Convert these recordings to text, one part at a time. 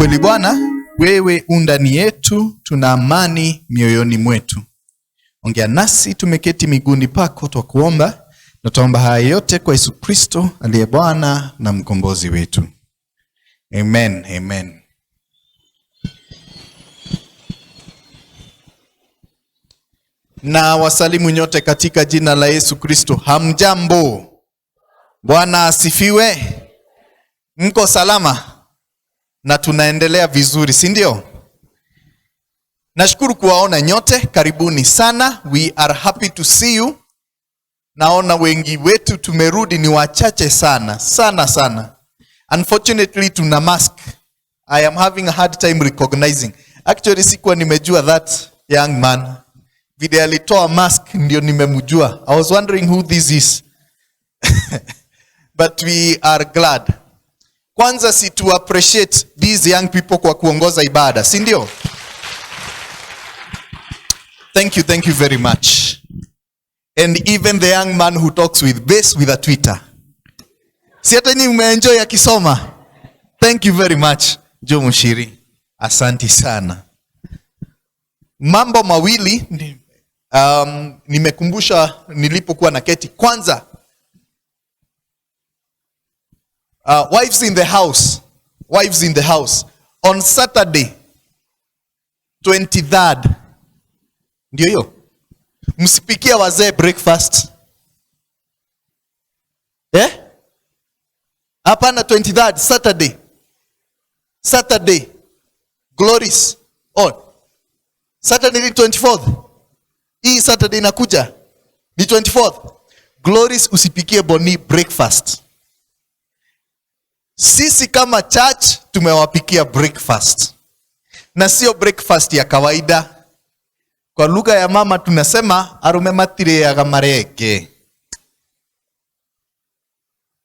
kweli Bwana, wewe undani yetu, tuna amani mioyoni mwetu. Ongea nasi tumeketi miguuni pako twakuomba, na tuomba haya yote kwa Yesu Kristo aliye Bwana na mkombozi wetu. Amen, amen. Na wasalimu nyote katika jina la Yesu Kristo. Hamjambo. Bwana asifiwe. Mko salama? Na tunaendelea vizuri, si ndio? Nashukuru kuwaona nyote, karibuni sana. We are happy to see you. Naona wengi wetu tumerudi, ni wachache sana, sana. Unfortunately tuna mask. I am having a hard time recognizing. Actually sikuwa nimejua that young man. Vile alitoa mask ndio nimemjua. I was wondering who this is. But we are glad. Kwanza si to appreciate these young people kwa kuongoza ibada, si ndio? Thank you very much. And even the young man who talks with bass with a Twitter. Si hata nyinyi mmeenjoy akisoma. Thank you very much, Joe Mushiri. Asante sana. Mambo mawili nimekumbusha nilipokuwa na keti. Kwanza, wives in the house. On Saturday 23rd. Ndio hiyo. Msipikia wazee breakfast. Hapana, 23rd Saturday. Glories on. Saturday ni 24th. Hii Saturday inakuja ni 24th. Glories usipikie Boni breakfast. Sisi kama church tumewapikia breakfast. Na sio breakfast ya kawaida. Kwa lugha ya mama tunasema arume matire ya gamareke.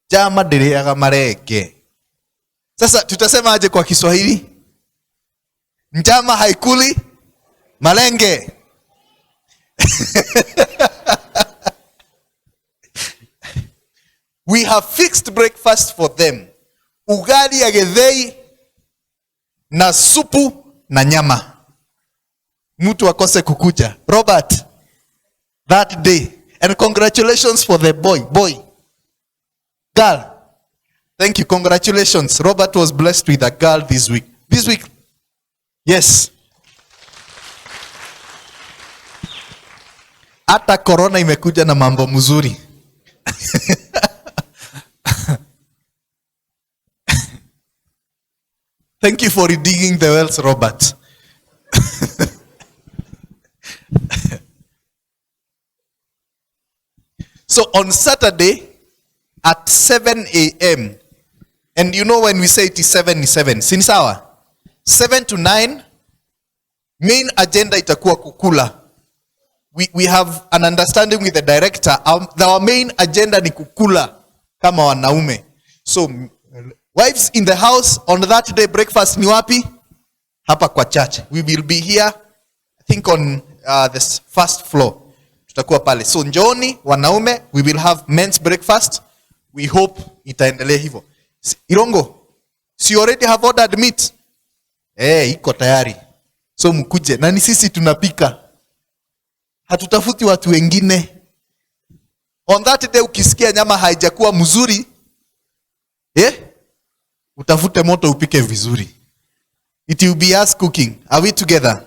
Jama dire ya gamareke. Sasa tutasema aje kwa Kiswahili? Njama haikuli malenge. We have fixed breakfast for them. Ugali ya githeri na supu na nyama. Mtu akose kukuja. Robert, that day. And congratulations for the boy. Girl. Thank you, congratulations. Robert was blessed with a girl this week. Yes. Hata corona imekuja na mambo mzuri. Thank you for digging the wells, Robert. So on Saturday at 7 a.m. and you know when we say it is 7, sini sawa? 7 to 9, main agenda itakuwa kukula. We have an understanding with the director. Our main agenda ni kukula kama wanaume. So wives in the house on that day, breakfast ni wapi? Hapa kwa church. We will be here, I think on the first floor. Tutakuwa pale. So njooni wanaume, we will have men's breakfast. We hope itaendelea hivyo. Irongo, so you already have ordered meat? Iko tayari. So mkuje. Na ni sisi tunapika. Hatutafuti watu wengine. On that day ukisikia nyama haijakuwa mzuri, utafute moto upike vizuri. It will be us cooking. Are we together?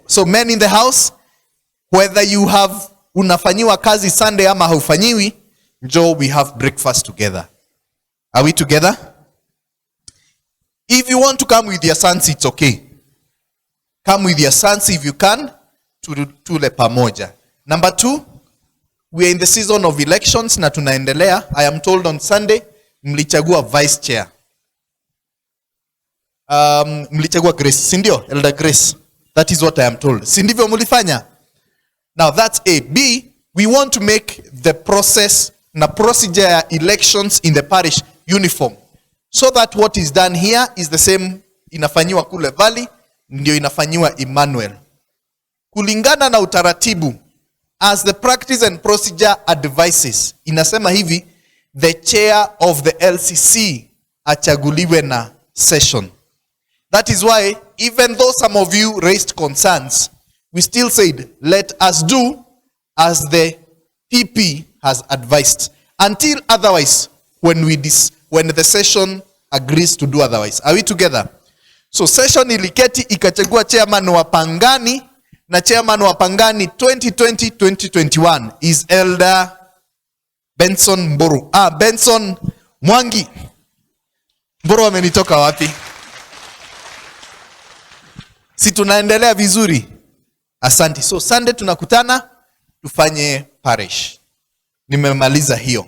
So men in the house, whether you have unafanyiwa kazi Sunday ama haufanyiwi, njoo we have breakfast together. Are we together? If you want to come with your sons, it's okay. Come with your sons if you can. Tule pamoja. Number 2, we are in the season of elections na tunaendelea. I am told on Sunday mlichagua vice chair. Mlichagua Grace, si ndio? Elder Grace. That is what I am told. Si ndivyo mlifanya? Now that's A. B, we want to make the process na procedure ya elections in the parish uniform. So that what is done here is the same inafanyiwa kule Valley, ndio inafanyiwa Emmanuel. Kulingana na utaratibu, as the practice and procedure advises, inasema hivi, the chair of the LCC achaguliwe na session. That is why, even though some of you raised concerns, we still said, let us do as the TP has advised. Until otherwise, when the session agrees to do otherwise. Are we together? So session iliketi ikachagua chairman wa Pangani, na chairman wa Pangani 2020-2021 is Elder Benson Mburu. Benson Mwangi. Mburu amenitoka wapi? Si tunaendelea vizuri? Asante. So Sunday tunakutana tufanye parish. Nimemaliza hiyo.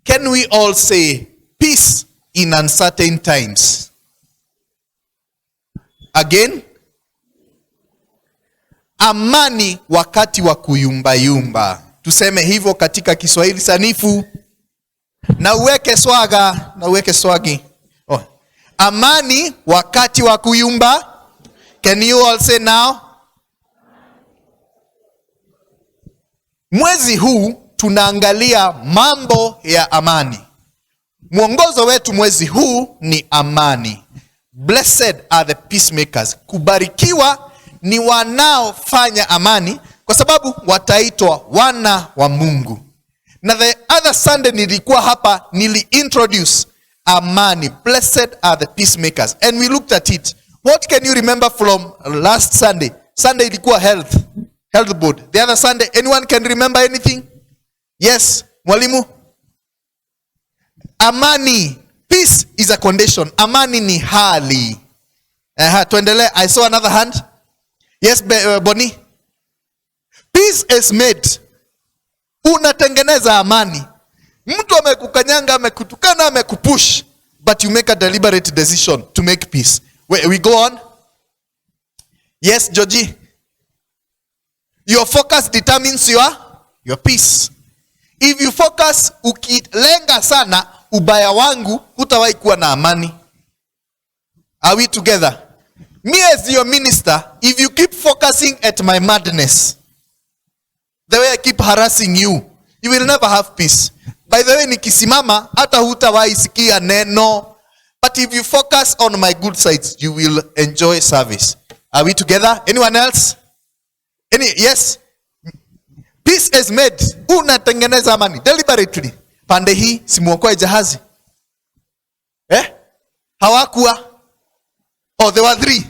Can we all say peace in uncertain times? Again? Amani wakati wa kuyumbayumba. Tuseme hivyo katika Kiswahili sanifu. Na uweke swagi. Oh. Amani wakati wa kuyumba. Can you all say now? Mwezi huu tunaangalia mambo ya amani. Mwongozo wetu mwezi huu ni amani. Blessed are the peacemakers. Kubarikiwa ni wanaofanya amani, kwa sababu wataitwa wana wa Mungu. Na the other Sunday nilikuwa hapa, introduce amani. Blessed are the peacemakers. And we looked at it. What can you remember from last Sunday? Sunday ilikuwa health board. The other Sunday, anyone can remember anything? Yes, mwalimu. Amani. Peace is a condition. Amani ni hali. Tuendelee. I saw another hand. Yes, Bonnie. Peace is made. Unatengeneza amani. Mtu amekukanyanga, amekutukana, amekupush, but you make a deliberate decision to make peace. We go on. Yes, Georgie. Your focus determines your peace. If you focus ukilenga sana ubaya wangu, hutawahi kuwa na amani. Are we together? Me as your minister, if you keep focusing at my madness, the way I keep harassing you, you will never have peace. By the way, nikisimama hata hutawahi sikia neno. But if you focus on my good sides, you will enjoy service. Are we together? Anyone else? Yes. Peace is made. Unatengeneza amani deliberately. Pande hii simuokoe jahazi. Hawakuwa. Oh, there were 3.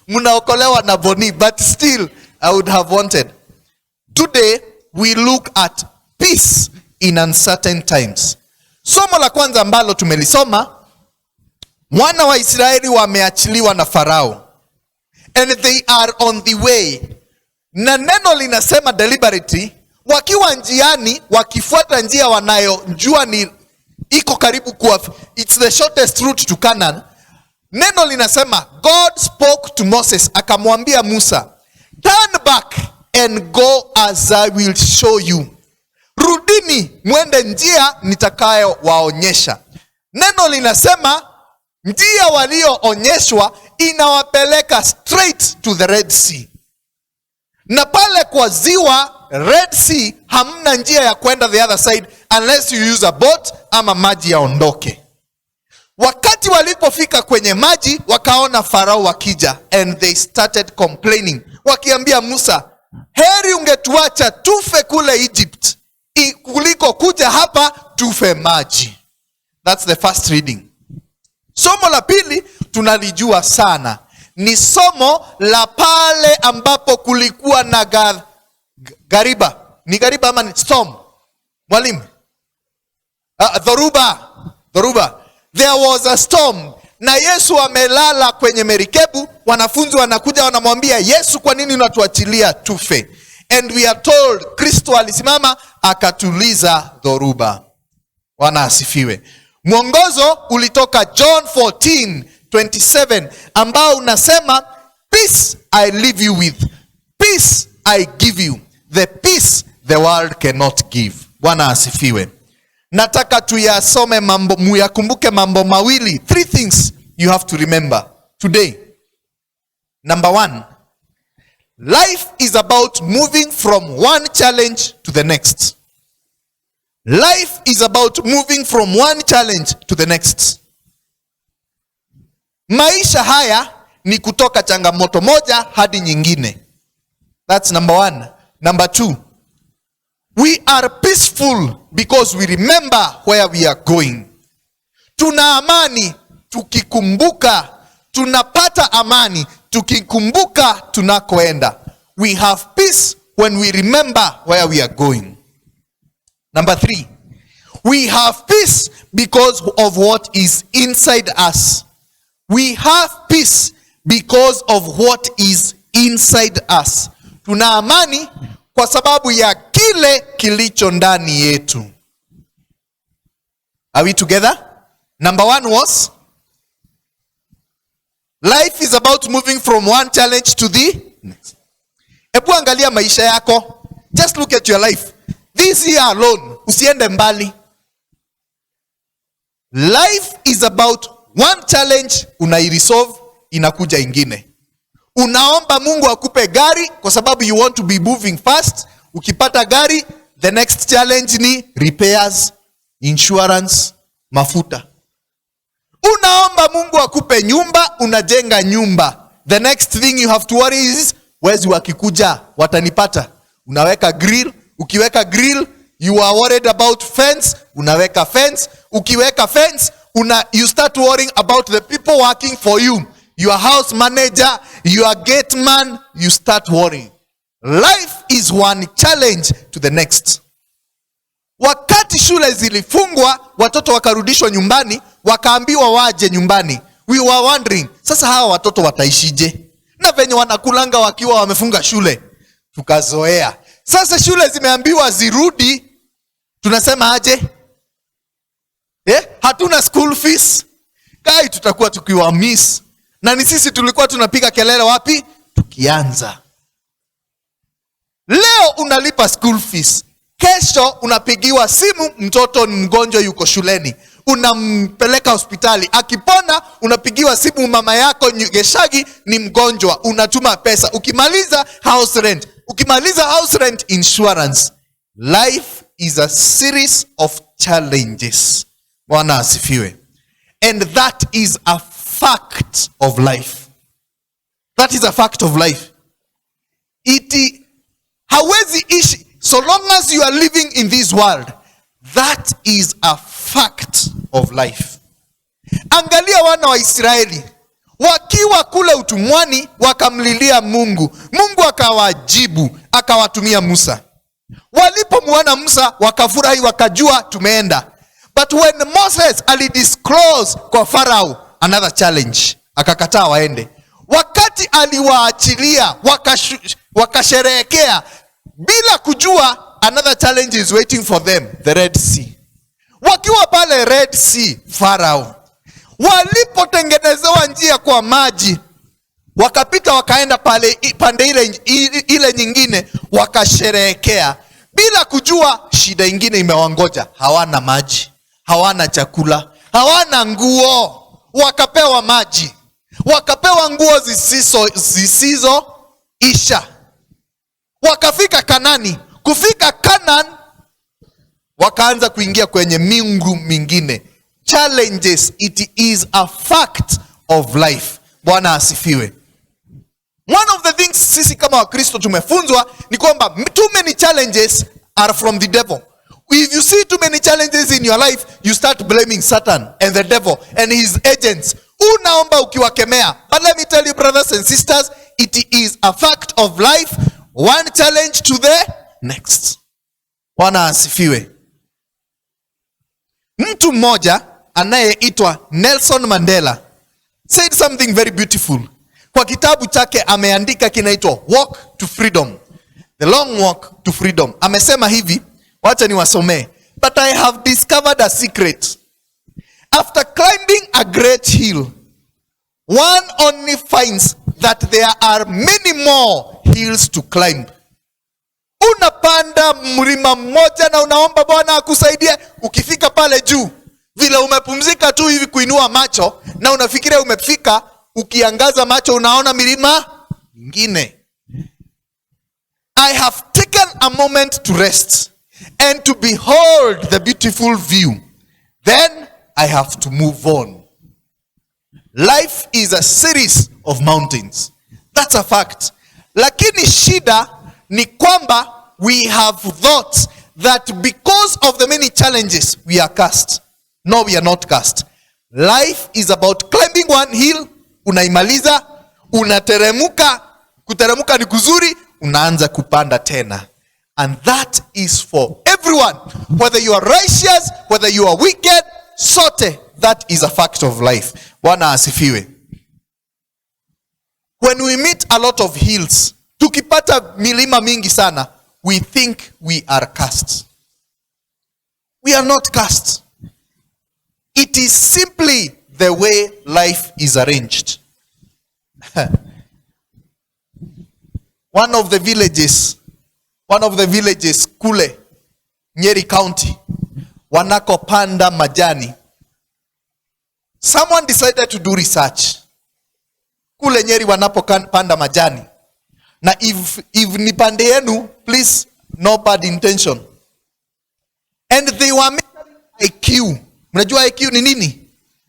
Munaokolewa na Boni, but still I would have wanted. Today we look at peace in uncertain times. Somo la kwanza ambalo tumelisoma, wana wa Israeli wameachiliwa na Farao. And they are on the way. Na neno linasema deliberately, wakiwa njiani, wakifuata njia wanayojua ni iko karibu kuwa, it's the shortest route to Canaan. Neno linasema, God spoke to Moses, akamwambia Musa, turn back and go as I will show you. Rudini mwende njia nitakayo waonyesha. Neno linasema njia walioonyeshwa inawapeleka straight to the Red Sea. Na pale kwa ziwa Red Sea hamna njia ya kwenda the other side unless you use a boat ama maji yaondoke. Wakati walipofika kwenye maji wakaona Farao wakija, and they started complaining. Wakiambia Musa, heri ungetuacha tufe kule Egypt kuliko kuja hapa tufe maji. That's the first reading. Somo la pili tunalijua sana. Ni somo la pale ambapo kulikuwa na gariba. Ni gariba ama ni storm? Mwalimu? Dhoruba. There was a storm. Na Yesu amelala kwenye merikebu. Wanafunzi wanakuja wanamwambia, Yesu, kwa nini unatuachilia tufe? And we are told, Kristo alisimama akatuliza dhoruba. Bwana asifiwe. Mwongozo ulitoka John 14:27 ambao unasema, peace I leave you with, peace I give you, the peace the world cannot give. Bwana asifiwe. Nataka tuyasome mambo, muyakumbuke mambo mawili. 3 things you have to remember today. Number 1, life is about moving from one challenge to the next. Life is about moving from one challenge to the next. Maisha haya ni kutoka changamoto moja hadi nyingine. That's number 1. Number 2, we are peaceful because we remember where we are going. Tuna amani tukikumbuka, tunapata amani tukikumbuka tunakoenda. We have peace when we remember where we are going. Number 3, we have peace because of what is inside us. We have peace because of what is inside us. Tuna amani kwa sababu ya kile kilicho ndani yetu. Are we together? Number 1 was, life is about moving from one challenge to the next. Ebu angalia maisha yako. Just look at your life. This year alone, usiende mbali. Life is about one challenge, unairesolve, inakuja ingine. Unaomba Mungu akupe gari kwa sababu you want to be moving fast. Ukipata gari, the next challenge ni repairs, insurance, mafuta. Unaomba Mungu akupe nyumba, unajenga nyumba. The next thing you have to worry is, wezi wakikuja watanipata. Unaweka grill, ukiweka grill, you are worried about fence, unaweka fence. Ukiweka fence, you start worrying about the people working for you. Your house manager, your gate man, you start worrying. Life is one challenge to the next. Wakati shule zilifungwa, watoto wakarudishwa nyumbani, wakaambiwa waje nyumbani. We were wondering, sasa hawa watoto wataishije? Na venye wanakulanga wakiwa wamefunga shule. Tukazoea. Sasa shule zimeambiwa zirudi, tunasema aje? Hatuna school fees. Kai tutakuwa tukiwa miss. Na ni sisi tulikuwa tunapiga kelele wapi? Tukianza. Leo unalipa school fees. Kesho unapigiwa simu, mtoto ni mgonjwa yuko shuleni. Unampeleka hospitali. Akipona unapigiwa simu, mama yako Geshagi ni mgonjwa. Unatuma pesa. Ukimaliza house rent. Ukimaliza house rent, insurance. Life is a series of challenges. Bwana asifiwe. And that is a fact of life. That is a fact of life. Hawezi ishi so long as you are living in this world. That is a fact of life. Angalia wana wa Israeli. Wakiwa kule utumwani wakamlilia Mungu. Mungu akawajibu, akawatumia Musa. Walipomwona Musa wakafurahi, wakajua tumeenda. But when Moses alidisclose kwa Farao another challenge, akakataa waende. Wakati aliwaachilia wakasherehekea bila kujua another challenge is waiting for them, the Red Sea. Wakiwa pale Red Sea, Farao walipotengenezewa njia kwa maji, wakapita wakaenda pande ile nyingine, wakasherehekea bila kujua shida ingine imewangoja. Hawana maji, hawana chakula, hawana nguo. Wakapewa maji, wakapewa nguo zisizo isha. Wakafika Kanani. Kufika Canaan, wakaanza kuingia kwenye miungu mingine. Challenges, it is a fact of life. Bwana asifiwe. One of the things sisi kama Wakristo tumefunzwa ni kwamba too many challenges are from the devil. If you see too many challenges in your life, you start blaming Satan and the devil and his agents. Unaomba ukiwakemea. But let me tell you, brothers and sisters, it is a fact of life. One challenge to the next. Bwana asifiwe. Mtu mmoja anayeitwa Nelson Mandela said something very beautiful. Kwa kitabu chake ameandika kinaitwa Walk to Freedom. The Long Walk to Freedom. Amesema hivi, wacha niwasomee. But I have discovered a secret. After climbing a great hill, one only finds that there are many more hills to climb. Unapanda mlima mmoja na unaomba Bwana akusaidie. Ukifika pale juu, vile umepumzika tu hivi kuinua macho na unafikiria umefika, ukiangaza macho unaona milima mingine. I have taken a moment to rest and to behold the beautiful view. Then I have to move on. Life is a series of mountains. That's a fact. Lakini shida ni kwamba we have thought that because of the many challenges we are cursed. No, we are not cursed. Life is about climbing one hill, unaimaliza, unateremuka, kuteremuka ni kuzuri, unaanza kupanda tena. And that is for everyone. Whether you are righteous, whether you are wicked, sote, that is a fact of life. Bwana asifiwe. When we meet a lot of hills, tukipata milima mingi sana, we think we are cursed. We are not cursed. It is simply the way life is arranged. One of the villages kule Nyeri County, wanakopanda majani. Someone decided to do research. Kule Nyeri wanapopanda majani. Na if nipande yenu, please, no bad intention. And they were measuring IQ. Mnajua IQ ni nini?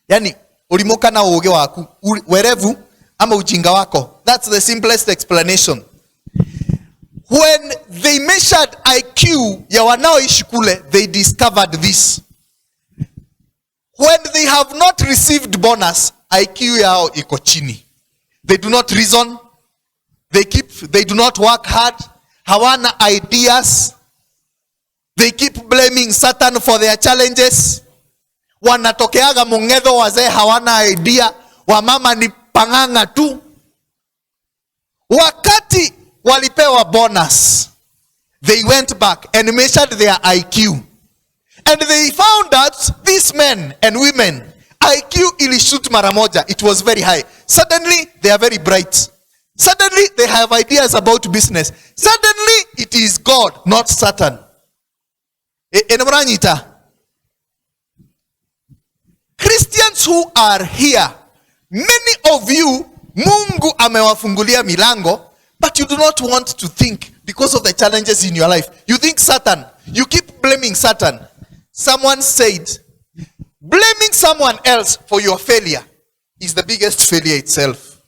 Yani, ulimoka na uoge wako, werevu ama ujinga wako. That's the simplest explanation. When they measured IQ ya wanaoishi kule, they discovered this. When they have not received bonus, IQ yao iko chini. They do not reason. They do not work hard. Hawana ideas. They keep blaming Satan for their challenges. Wanatokeaga Mungetho, wazee hawana idea. Wamama ni panganga tu. Wakati walipewa bonus, they went back and measured their IQ. And they found that these men and women, IQ ilishoot mara moja. It was very high. Suddenly, they are very bright. Suddenly, they have ideas about business. Suddenly, it is God, not Satan. Christians who are here, many of you, Mungu amewafungulia milango, but you do not want to think because of the challenges in your life. You think Satan. You keep blaming Satan. Someone said, blaming someone else for your failure is the biggest failure itself.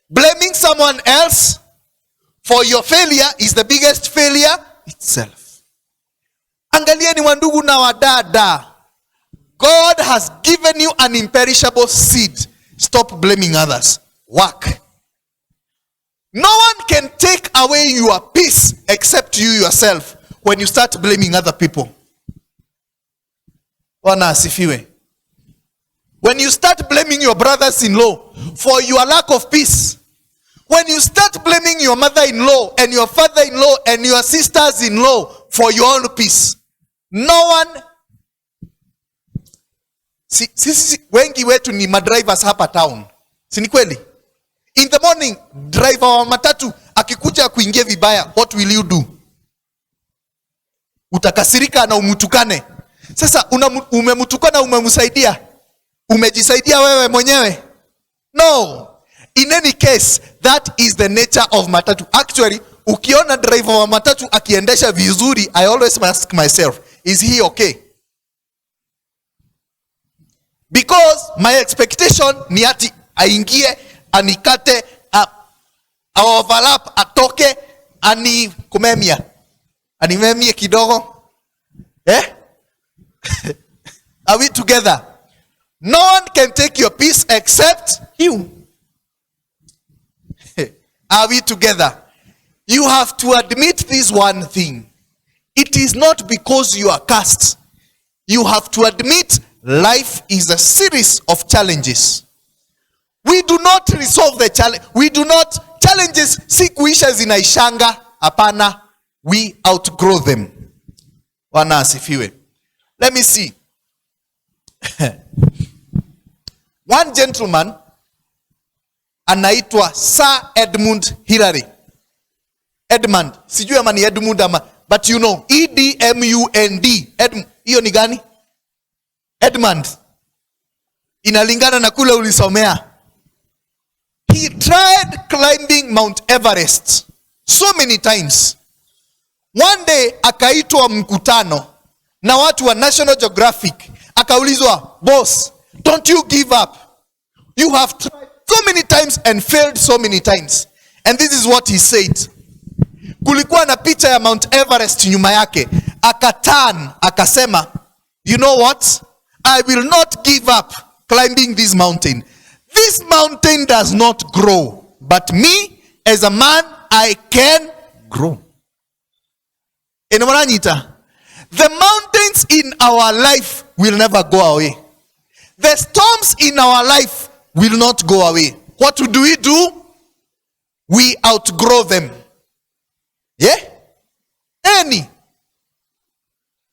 Blaming someone else for your failure is the biggest failure itself. Angalieni wandugu na wadada. God has given you an imperishable seed. Stop blaming others. Work. No one can take away your peace except you yourself when you start blaming other people. Bwana asifiwe. When you start blaming your brothers-in-law for your lack of peace, when you start blaming your mother-in-law and your father-in-law and your sisters-in-law for your own peace, no one. Sisi wengi wetu ni madrivers hapa town. Si ni kweli? In the morning, driver wa matatu akikuja kuingia vibaya, what will you do? Utakasirika na umutukane. Sasa umemutukana, umemsaidia? Umejisaidia wewe mwenyewe? No. In any case, that is the nature of matatu. Actually, ukiona driver wa matatu akiendesha vizuri, I always ask myself, is he okay? Because my expectation ni ati aingie, anikate, overlap, atoke, animemie kidogo. Are we together? No one can take your peace except you. Are we together? You have to admit this one thing. It is not because you are cursed. You have to admit life is a series of challenges. We do not resolve the challenge. We do not, challenges si kuisha zinaishanga, hapana. We outgrow them. Bwana asifiwe. Let me see. One gentleman anaitwa Sir Edmund Hillary. Edmund, sijui ama ni Edmund ama, but you know, E-D-M-U-N-D. Hiyo ni gani? Edmund. Inalingana na kule ulisomea. He tried climbing Mount Everest so many times. One day akaitwa mkutano na watu wa National Geographic, akaulizwa, boss, don't you give up? You have tried so many times and failed so many times. And this is what he said. Kulikuwa na picha ya Mount Everest nyuma yake. Akaturn, akasema, you know what? I will not give up climbing this mountain. This mountain does not grow. But me, as a man, I can grow. The mountains in our life will never go away. The storms in our life will not go away. What do? We outgrow them. Yeah? Any.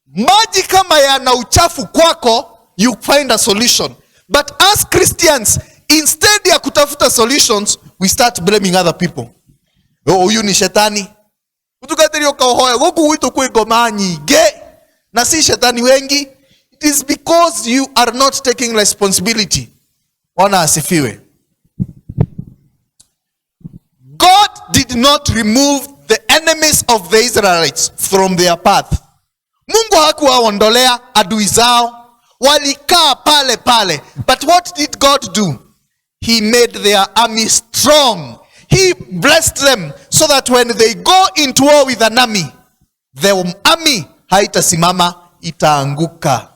Maji kama yana uchafu kwako, you find a solution. But as Christians, instead ya kutafuta solutions, we start blaming other people. Oh, huyu ni shetani. Utukatirio kauhoya, goku wito kwe gomanyi, ge. Na si shetani wengi. It is because you are not taking responsibility. Wana asifiwe. God did not remove the enemies of the Israelites from their path. Mungu hakuwaondolea adui zao. Walikaa pale pale. But what did God do? He made their army strong. He blessed them so that when they go into war with an army, the army haitasimama, itaanguka.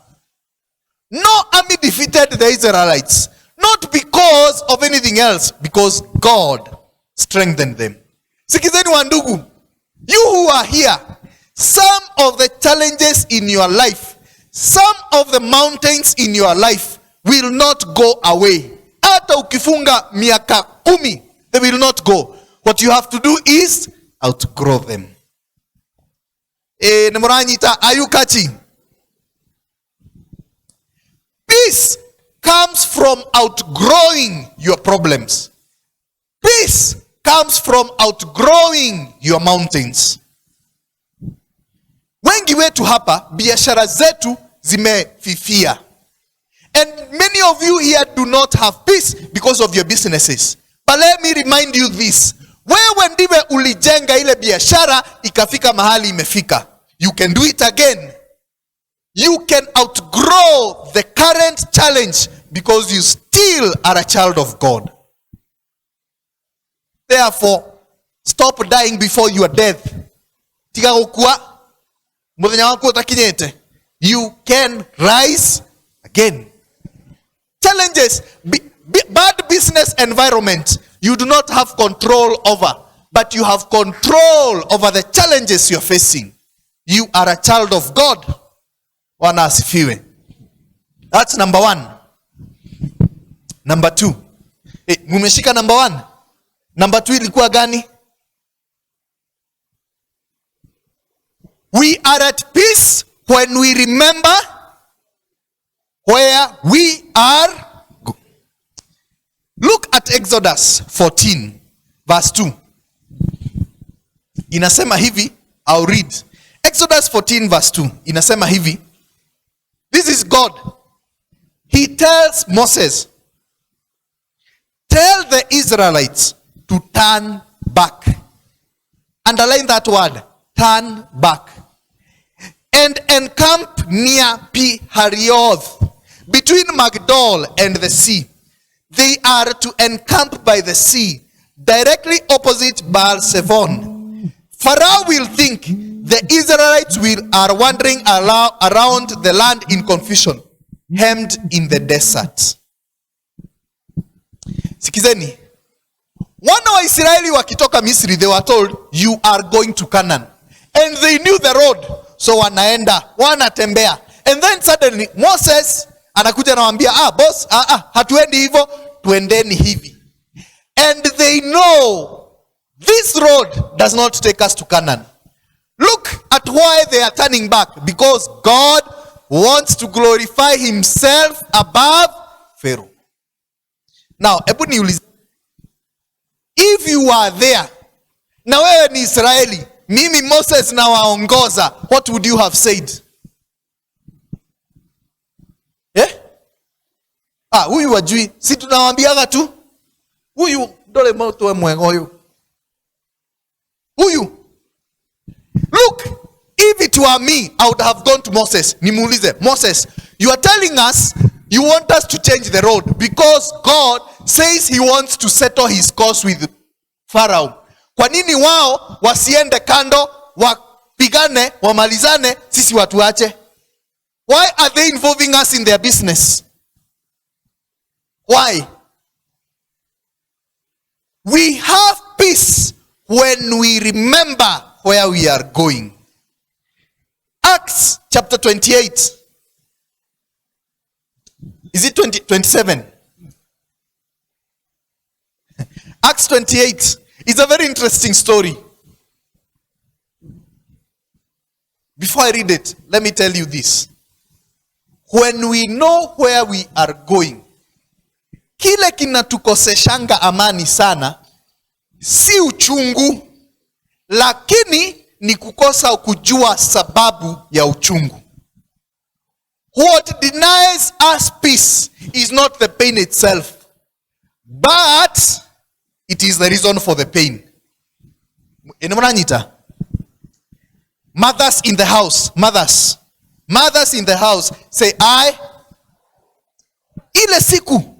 No army defeated the Israelites. Not because of anything else, because God strengthened them. Sikizeni wandugu, you who are here, some of the challenges in your life, some of the mountains in your life will not go away. Hata ukifunga miaka 10, they will not go. What you have to do is outgrow them. Are you catching? Peace comes from outgrowing your problems. Peace comes from outgrowing your mountains. Wengi wetu hapa, biashara zetu zimefifia. And many of you here do not have peace because of your businesses. But let me remind you this. Wewe ndiwe ulijenga ile biashara ikafika mahali imefika. You can do it again. You can outgrow the current challenge because you still are a child of God. Therefore, stop dying before your death. You can rise again. Challenges, bad business environment, you do not have control over, but you have control over the challenges you're facing. You are a child of God. Wana asifiwe. That's number 1. Number 2. Mumeshika number 1. Number 2 ilikuwa gani? We are at peace when we remember where we are. Look at Exodus 14 verse 2. Inasema hivi, I'll read. Exodus 14 verse 2. Inasema hivi. This is God. He tells Moses, tell the Israelites to turn back. Underline that word, turn back. And encamp near Pi-Hahiroth, between Migdol and the sea. They are to encamp by the sea, directly opposite Baal-Zephon. Pharaoh will think the Israelites are wandering around the land in confusion, hemmed in the desert. Sikizeni. Wana wa Israeli wakitoka Misri, they were told, you are going to Canaan. And they knew the road. So wanaenda, wanatembea. And then suddenly, Moses anakuja anawaambia, boss, hatuendi hivyo, tuendeni hivi. And they know this road does not take us to Canaan. Look at why they are turning back. Because God wants to glorify himself above Pharaoh. Now, if you are there, na wewe ni Israeli, mimi Moses na waongoza, what would you have said? Huyu wajui, si tunawaambiaga tu. Huyu dole moto wa mwengoyo. Huyu. Look, if it were me, I would have gone to Moses. Nimuulize, Moses, you are telling us you want us to change the road because God says he wants to settle his cause with Pharaoh. Kwa nini wao wasiende kando, wapigane, wamalizane, sisi watuache? Why are they involving us in their business? Why? We have peace when we remember where we are going. Acts chapter 28. Is it 27? Acts 28 is a very interesting story. Before I read it, let me tell you this. When we know where we are going, kile kinatukoseshanga amani sana, si uchungu, lakini ni kukosa kujua sababu ya uchungu. What denies us peace is not the pain itself, but it is the reason for the pain. Enomranita. Mothers in the house, mothers in the house, say, ile siku,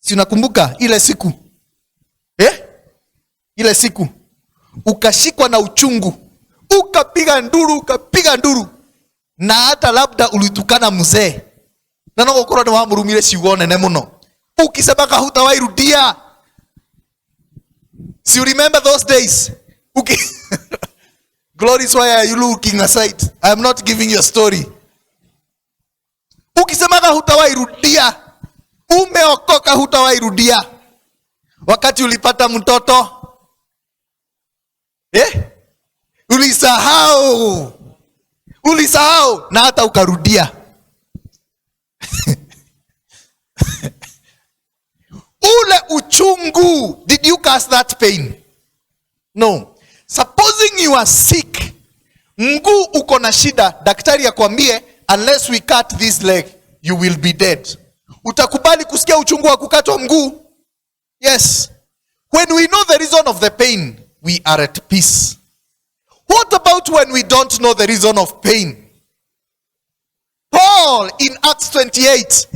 si unakumbuka ile siku, ile siku, ukashikwa na uchungu, ukapiga nduru, na hata labda ulitukana mzee, na nokokora ni wamurumire siuone ne muno, ukisema hutawahi rudia. So you remember those days? Okay. Glories, why are you looking aside? I am not giving you a story. Ukisema hutawahi rudia, umeokoka hutawahi rudia. Wakati ulipata mtoto, ulisahau na hata ukarudia. Ule uchungu, did you cause that pain? No. Supposing you are sick, mguu uko na shida, daktari akwambie unless we cut this leg, you will be dead. Utakubali kusikia uchungu wa kukatwa mguu? Yes. When we know the reason of the pain, we are at peace. What about when we don't know the reason of pain? Paul in Acts 28,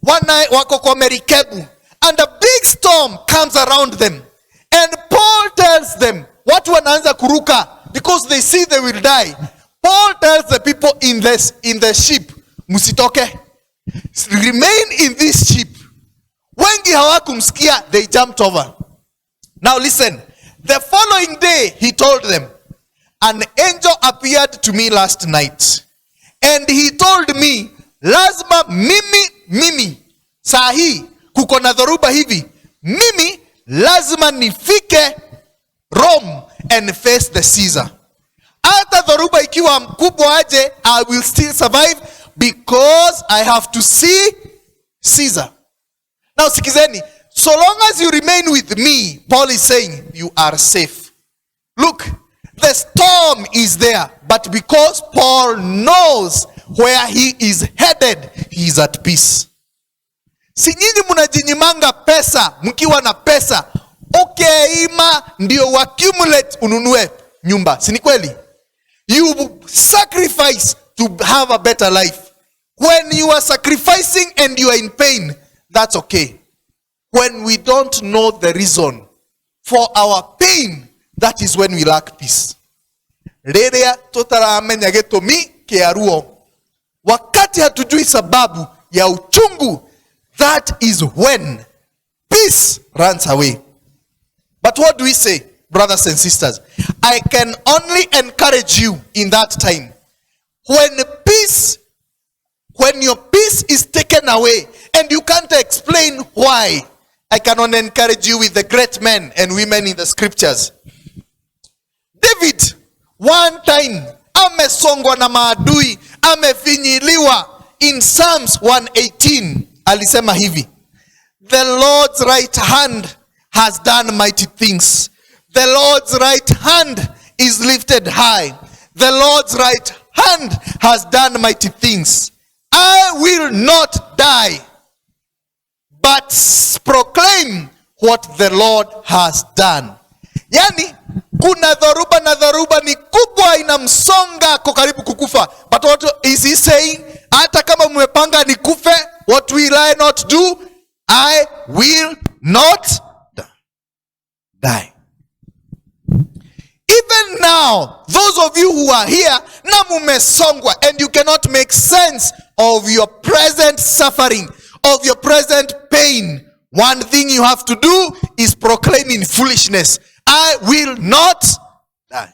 one night wako kwa merikebu, and a big storm comes around them. And Paul tells them, watu wanaanza kuruka because they see they will die. Paul tells the people in the ship, musitoke, remain in this ship. Wengi hawakumsikia, they jumped over. Now listen, the following day he told them, an angel appeared to me last night, and he told me, lazima mimi sahi kuko na dhoruba hivi, mimi lazima nifike Rome and face the Caesar. Hata dhoruba ikiwa mkubwa aje, I will still survive because I have to see Caesar. Now sikizeni, so long as you remain with me, Paul is saying, you are safe. Look, the storm is there, but because Paul knows where he is headed, he is at peace. Si nyinyi mnajinyimanga pesa, mkiwa na pesa, okay, ima ndio accumulate ununue nyumba. Si ni kweli? You sacrifice to have a better life. When you are sacrificing and you are in pain, that's okay. When we don't know the reason for our pain, that is when we lack peace. Rĩrĩa tutaramenya gĩtũmi kĩa ruo, wakati hatujui sababu ya uchungu, that is when peace runs away. But what do we say, brothers and sisters? I can only encourage you in that time. When your peace is taken away and you can't explain why, I can only encourage you with the great men and women in the scriptures. David, one time, amesongwa na maadui, amefinyiliwa. In Psalms 118, alisema hivi, the Lord's right hand has done mighty things. The Lord's right hand is lifted high. The Lord's right hand has done mighty things. I will not die, but proclaim what the Lord has done. Yani, kuna dhoruba na dhoruba ni kubwa inamsonga, ako karibu kukufa. But what is he saying? Hata kama mmepanga nikufe, what will I not do? I will not die. Even now, those of you who are here, na mumesongwa, and you cannot make sense of your present suffering, of your present pain, one thing you have to do is proclaim in foolishness, I will not die.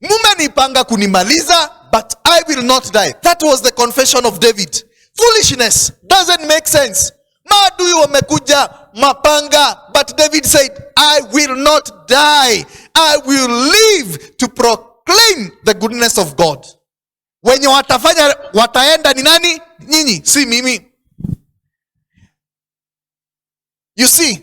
Mumenipanga kunimaliza, but I will not die. That was the confession of David. Foolishness doesn't make sense. Maadui wamekuja mapanga, but David said, I will not die. I will live to proclaim the goodness of God. Wenye watafanya wataenda ni nani? Nyinyi, si mimi. You see,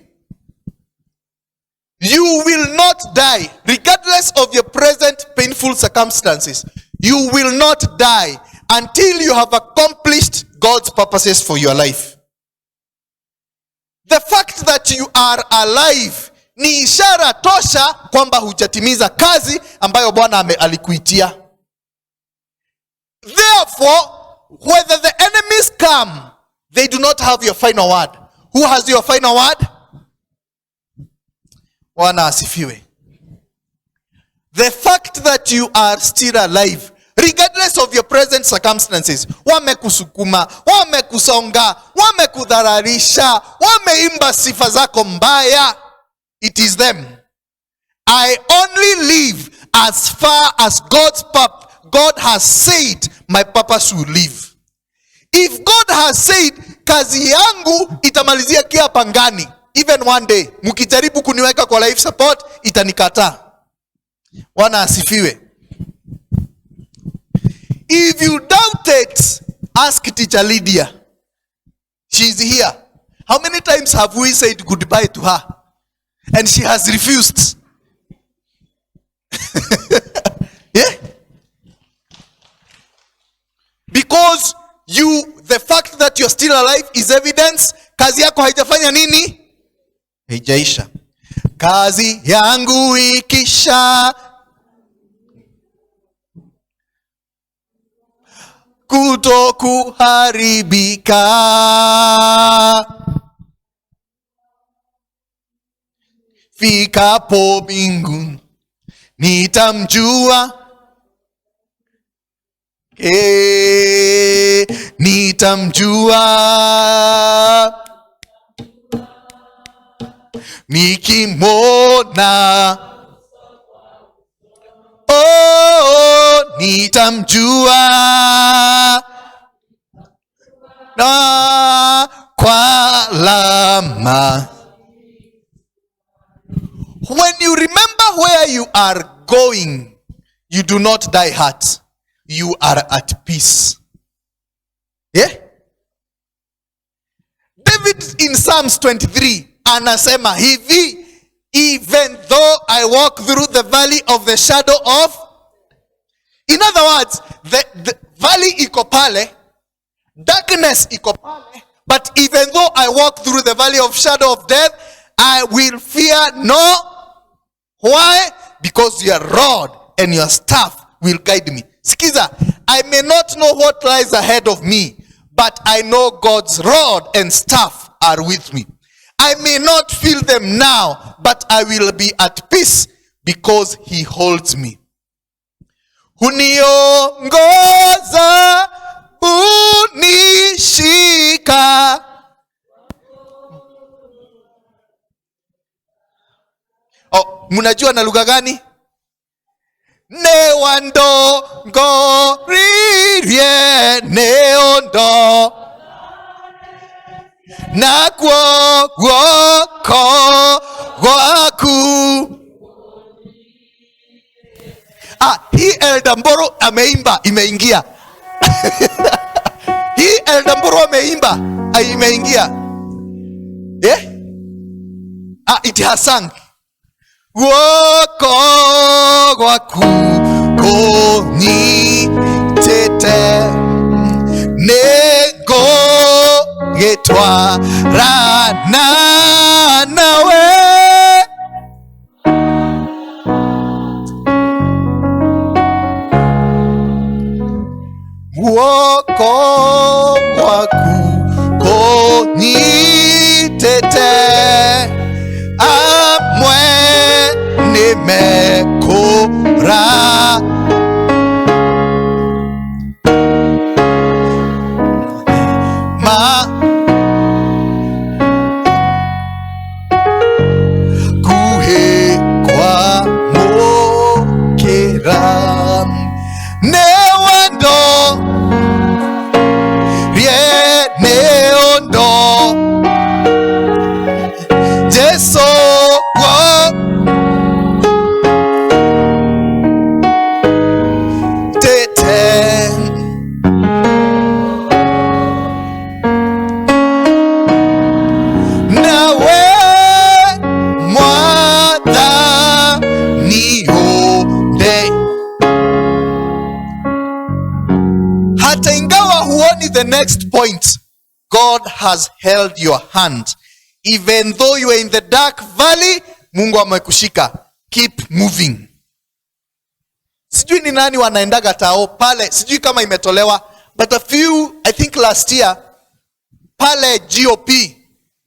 you will not die regardless of your present painful circumstances. You will not die until you have accomplished God's purposes for your life. The fact that you are alive ni ishara tosha kwamba hujatimiza kazi ambayo Bwana alikuitia. Therefore, whether the enemies come, they do not have your final word. Who has your final word? Bwana asifiwe. The fact that you are still alive, regardless of your present circumstances, wamekusukuma, wamekusonga, wamekudhararisha, wameimba sifa zako mbaya, it is them. I only live as far as God has said my purpose will live. If God has said kazi yangu itamalizia kia pangani, even one day mkijaribu kuniweka kwa life support itanikataa. Bwana asifiwe. If you doubt it, ask teacher Lydia. She's here. How many times have we said goodbye to her? And she has refused. Yeah? Because the fact that you're still alive is evidence. Kazi yako haijafanya nini? Haijaisha. Kazi yangu ikisha kutokuharibika, fikapo mbinguni nitamjua, nitamjua, nikimwona, nitamjua na kwa alama. When you remember where you are going, you do not die hurt. You are at peace. Yeah? David in Psalms 23 anasema hivi, even though I walk through the valley of the shadow of, in other words, the valley iko pale, darkness iko pale, but even though I walk through the valley of shadow of death, I will fear no. Why? Because your rod and your staff will guide me. Sikiza, I may not know what lies ahead of me, but I know God's rod and staff are with me. I may not feel them now, but I will be at peace because he holds me. Huniongoza, unishika. Oh, munajua na lugha gani? Newando ngoririe neondo na gwoko gwaku. Hii Elder Mboro ameimba, imeingia. Hii Elder Mboro ameimba, imeingia. Yeah? It has sung. Gwoko gwaku konyitete nego getwarana nawe. guoko gwaku kũnyitĩte, amwe nĩmekũra. Hata ingawa huoni the next point, God has held your hand. Even though you are in the dark valley, Mungu amekushika. Keep moving. Sijui ni nani wanaendaga tao pale, sijui kama imetolewa, but a few, I think last year, pale GOP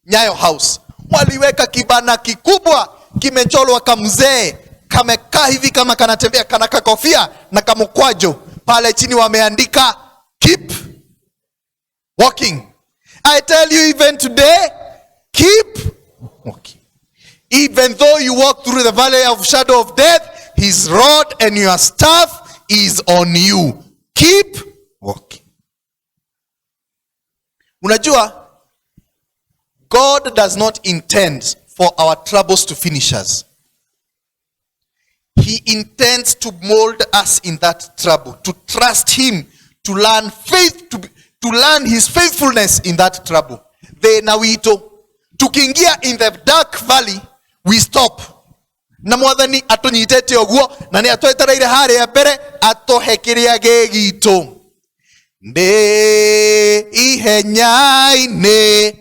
Nyayo House waliweka kibana kikubwa kimecholwa kamzee kamekaa hivi kama kanatembea kana kakofia na kamukwajo. Pale chini wameandika keep walking. I tell you, even today, keep walking. Even though you walk through the valley of shadow of death, his rod and your staff is on you. Keep walking. Unajua, God does not intend for our troubles to finish us. He intends to mold us in that trouble, to trust him, to learn faith, to learn his faithfulness in that trouble. Then nawito, tukiingia in the dark valley, we stop. Na mwathani atonyitete oguo na ni atwetereire hare ya mbere atohekiria gegito. Nde ihenyaine.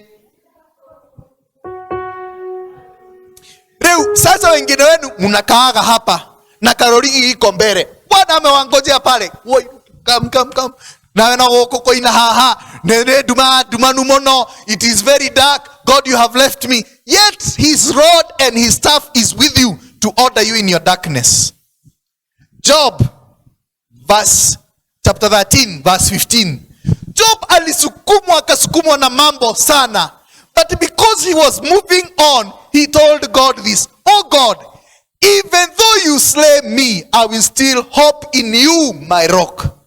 Leo sasa wengine wenu mnakaaga hapa na karori iko mbele. Bwana amewangojea pale. Woi, come. Na wena woko kwa ina haha. Nene dumanu mono. It is very dark. God, you have left me. Yet his rod and his staff is with you to order you in your darkness. Job chapter 13 verse 15. Job alisukumwa akasukumwa na mambo sana. But because he was moving on, he told God this: oh God, even though you slay me, I will still hope in you, my rock.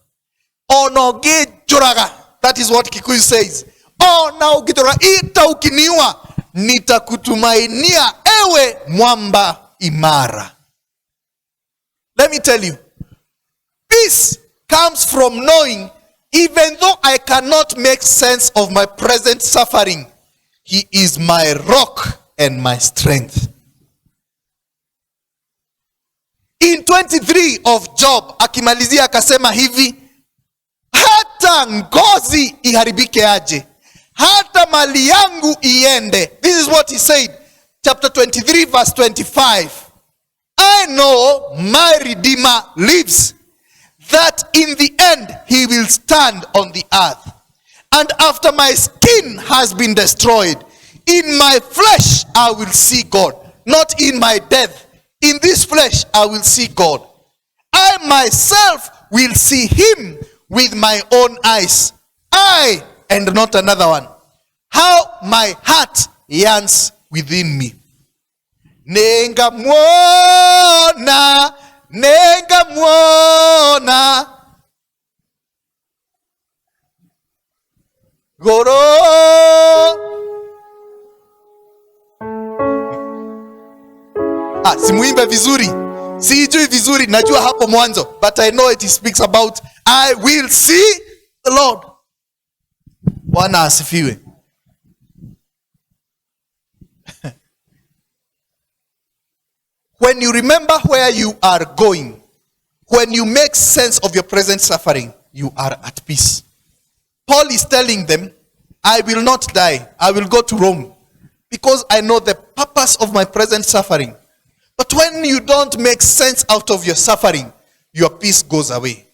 Onoge juraga. That is what Kikuyu says. Oh, now gitora ita ukiniwa, nitakutumainia ewe mwamba imara. Let me tell you, peace comes from knowing, even though I cannot make sense of my present suffering, he is my rock and my strength. In 23 of Job, akimalizia akasema hivi: hata ngozi iharibike aje, hata mali yangu iende. This is what he said. Chapter 23 verse 25. I know my Redeemer lives, that in the end he will stand on the earth. And after my skin has been destroyed, in my flesh I will see God. Not in my death. In this flesh I will see God. I myself will see him with my own eyes. I and not another one. How my heart yearns within me. Nenga mwona. Goro. Simuimbe vizuri. Sijui vizuri, najua hapo mwanzo, but I know it speaks about I will see the Lord. Bwana asifiwe. When you remember where you are going, when you make sense of your present suffering, you are at peace. Paul is telling them, I will not die. I will go to Rome because I know the purpose of my present suffering. But when you don't make sense out of your suffering, your peace goes away.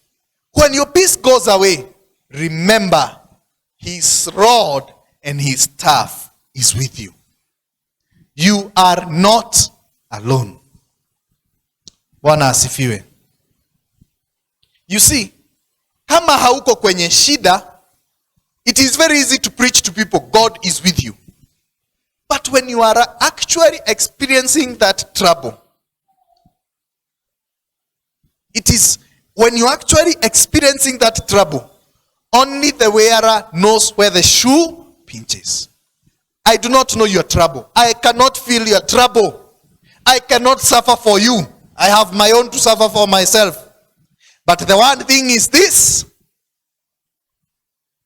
When your peace goes away, remember his rod and his staff is with you. You are not alone. Bwana asifiwe. You see, kama hauko kwenye shida, it is very easy to preach to people, God is with you. But when you are actually experiencing that trouble, it is when you are actually experiencing that trouble, only the wearer knows where the shoe pinches. I do not know your trouble. I cannot feel your trouble. I cannot suffer for you. I have my own to suffer for myself. But the one thing is this: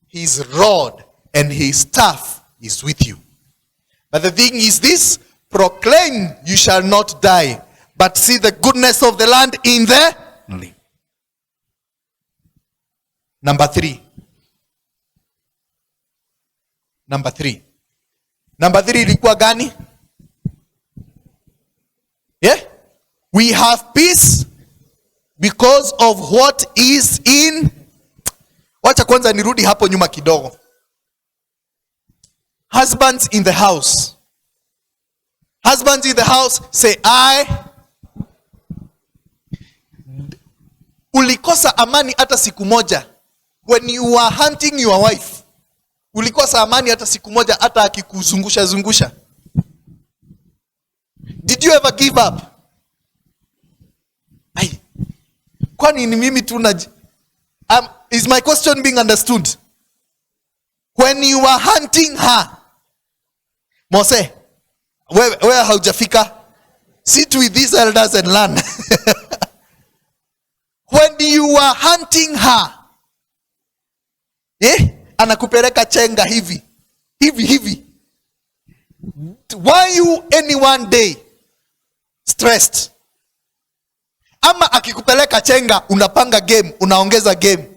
his rod and his staff is with you. But the thing is this: proclaim, you shall not die, but see the goodness of the land in the land. Number three. Number three ilikuwa gani? Yeah? We have peace because of what is in. Wacha kwanza nirudi hapo nyuma kidogo. Husbands in the house. Husbands in the house, say I. Ulikosa amani hata siku moja when you are hunting your wife? Ulikosa amani hata siku moja hata akikuzungusha zungusha? Did you ever give up? Ai, kwani ni mimi tu is my question being understood? When you are hunting her, Mose, where haujafika? Sit with these elders and learn. When you are hunting her, anakupeleka chenga hivi why you any one day stressed? Ama akikupeleka chenga unapanga game, unaongeza game.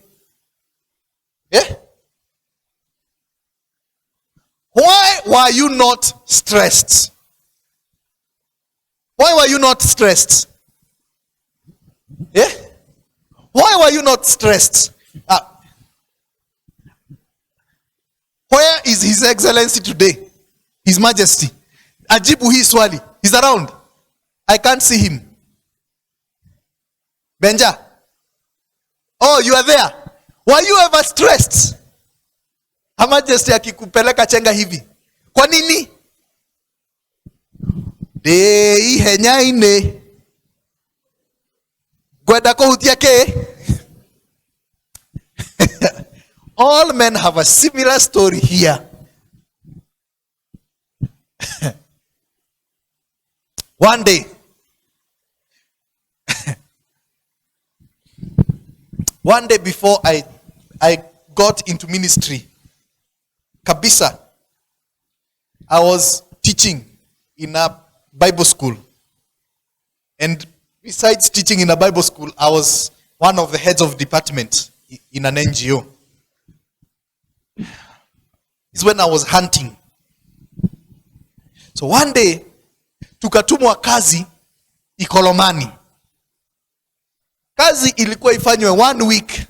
Why were you not stressed? Why were you not stressed? Why were you not stressed? Where is His Excellency today? His Majesty. Ajibu hii swali. He's around. I can't see him. Benja. Oh, you are there. Were you ever stressed? Her Majesty akikupeleka chenga hivi. Kwa nini? Dei henyaine. Gweda ko hutiake. All men have a similar story here. One day, before I got into ministry, kabisa, I was teaching in a Bible school. And besides teaching in a Bible school, I was one of the heads of department in an NGO. It's when I was hunting. So one day, tukatumwa kazi Ikolomani. Kazi ilikuwa ifanywe 1 week.